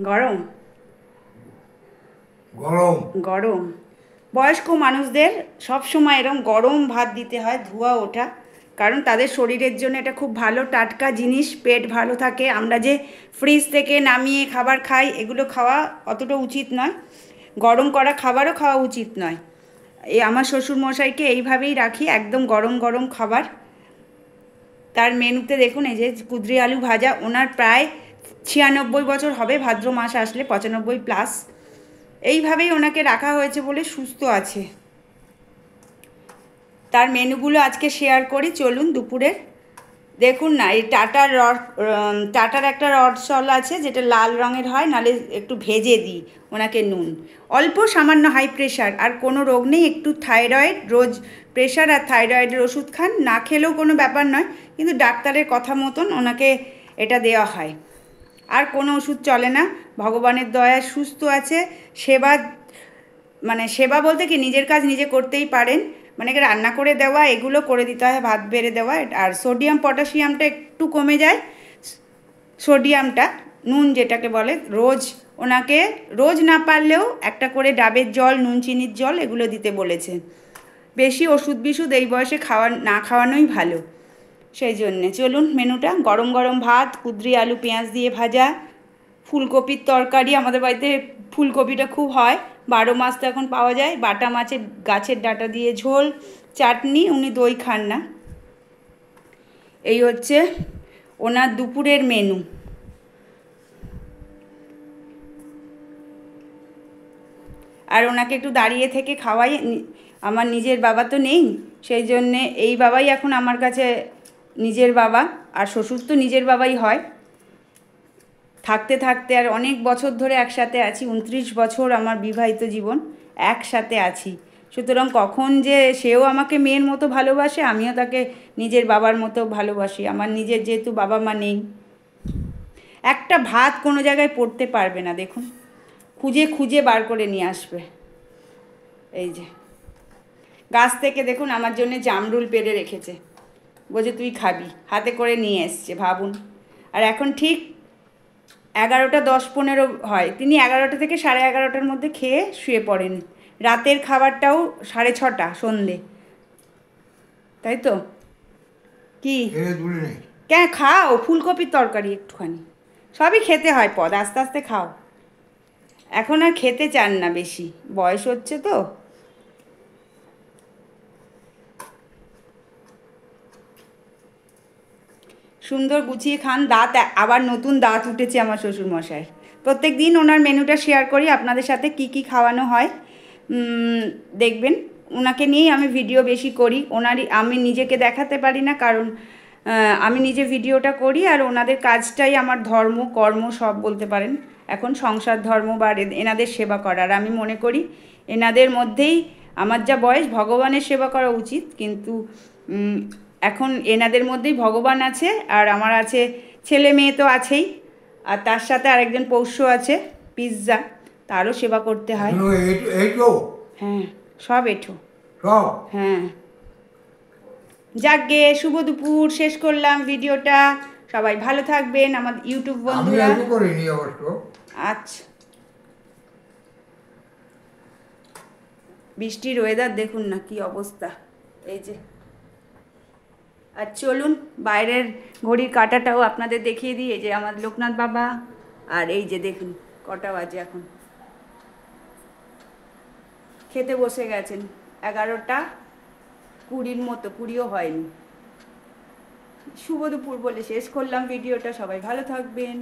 গরম গরম। গরম বয়স্ক মানুষদের সব সময় এরকম গরম ভাত দিতে হয়, ধোয়া ওঠা। কারণ তাদের শরীরের জন্য এটা খুব ভালো, টাটকা জিনিস, পেট ভালো থাকে। আমরা যে ফ্রিজ থেকে নামিয়ে খাবার খাই, এগুলো খাওয়া অতটা উচিত নয়। গরম করা খাবারও খাওয়া উচিত নয়। এই আমার শ্বশুরমশাইকে এইভাবেই রাখি, একদম গরম গরম খাবার। তার মেনুতে দেখুন, এই যে কুদরি আলু ভাজা। ওনার প্রায় 96 বছর হবে ভাদ্র মাস আসলে, 95+। এইভাবেই ওনাকে রাখা হয়েছে বলে সুস্থ আছে। তার মেনুগুলো আজকে শেয়ার করি, চলুন। দুপুরের দেখুন না, এই টাটার একটা রড সল আছে, যেটা লাল রঙের হয়, নাহলে একটু ভেজে দিই ওনাকে নুন। অল্প সামান্য হাই প্রেশার, আর কোনো রোগ নেই। একটু থাইরয়েড, রোজ প্রেশার আর থাইরয়েডের ওষুধ খান, না খেলেও কোনো ব্যাপার নয়, কিন্তু ডাক্তারের কথা মতন ওনাকে এটা দেওয়া হয়। আর কোনো ওষুধ চলে না, ভগবানের দয়ায় সুস্থ আছে। সেবা, মানে সেবা বলতে কি, নিজের কাজ নিজে করতেই পারেন। মানে রান্না করে দেওয়া, এগুলো করে দিতে হয়, ভাত বেড়ে দেওয়া। আর সোডিয়াম পটাশিয়ামটা একটু কমে যায়, সোডিয়ামটা, নুন যেটাকে বলে। রোজ ওনাকে, রোজ না পারলেও একটা করে ডাবের জল, নুন চিনির জল, এগুলো দিতে বলেছে। বেশি ওষুধ বিষুধ এই বয়সে না খাওয়ানোই ভালো। সেই জন্যে চলুন, মেনুটা গরম গরম ভাত, কুদরি আলু পেঁয়াজ দিয়ে ভাজা, ফুলকপির তরকারি। আমাদের বাড়িতে ফুলকপিটা খুব হয়, 12 মাস তো এখন পাওয়া যায়। বাটা মাছের গাছের ডাঁটা দিয়ে ঝোল, চাটনি। উনি দই খান না। এই হচ্ছে ওনার দুপুরের মেনু। আর ওনাকে একটু দাঁড়িয়ে থেকে খাওয়াই। আমার নিজের বাবা তো নেই, সেই জন্যে এই বাবাই এখন আমার কাছে নিজের বাবা। আর শ্বশুর তো নিজের বাবাই হয়। থাকতে থাকতে আর অনেক বছর ধরে একসাথে আছি, 29 বছর আমার বিবাহিত জীবন, একসাথে আছি। সুতরাং কখন যে সেও আমাকে মেয়ের মতো ভালোবাসে, আমিও তাকে নিজের বাবার মতো ভালোবাসি। আমার নিজের যেহেতু বাবা মা নেই, একটা ভাত কোনো জায়গায় পড়তে পারবে না, দেখুন, খুঁজে খুঁজে বার করে নিয়ে আসবে। এই যে গাছ থেকে দেখুন আমার জন্য জামরুল পেড়ে রেখেছে, বলছে তুই খাবি, হাতে করে নিয়ে এসছে, ভাবুন। আর এখন ঠিক 11টা 10-15 হয়, তিনি 11টা থেকে 11:30টার মধ্যে খেয়ে শুয়ে পড়েন। রাতের খাবারটাও 6:30 সন্ধে, তাই তো? কি? খেয়ে দূরে নেই। কেন, খাও ফুলকপির তরকারি একটুখানি, সবই খেতে হয় পদ, আস্তে আস্তে খাও। এখন আর খেতে চান না বেশি, বয়স হচ্ছে তো। সুন্দর গুছিয়ে খান। দাঁত, আবার নতুন দাঁত উঠেছে আমার শ্বশুরমশাইয়ের। প্রত্যেক দিন ওনার মেনুটা শেয়ার করি আপনাদের সাথে, কি কি খাওয়ানো হয়। দেখবেন, ওনাকে নিয়েই আমি ভিডিও বেশি করি। ওনারই, আমি নিজেকে দেখাতে পারি না, কারণ আমি নিজে ভিডিওটা করি। আর ওনাদের কাজটাই আমার ধর্ম, কর্ম সব বলতে পারেন এখন, সংসার ধর্ম বা এনাদের সেবা করার। আমি মনে করি এনাদের মধ্যেই আমার যা বয়স, ভগবানের সেবা করা উচিত, কিন্তু এখন এনাদের মধ্যেই ভগবান আছে। আর আমার আছে ছেলে মেয়ে তো আছেই, আর তার সাথে আরেকজন পোষ্য আছে, পিৎজা, তারও সেবা করতে হয়। এখনো এই তো হ্যাঁ, সব এঠো। সব। হ্যাঁ, যাকগে, শুভ দুপুর, শেষ করলাম ভিডিওটা। সবাই ভালো থাকবেন আমার ইউটিউব আমি বন্ধুরা। এত করিনি অবশ্য। আচ্ছা, বৃষ্টির ওয়েদার দেখুন না কি অবস্থা, এই যে। আর চলুন, বাইরের ঘড়ির কাঁটাটাও আপনাদের দেখিয়ে দিই। এই যে আমার লোকনাথ বাবা, আর এই যে দেখুন কটা বাজে এখন। খেতে বসে গেছেন 11টা 20 মতো, 20ও হয়নি। শুভ দুপুর বলে শেষ করলাম ভিডিওটা, সবাই ভালো থাকবেন।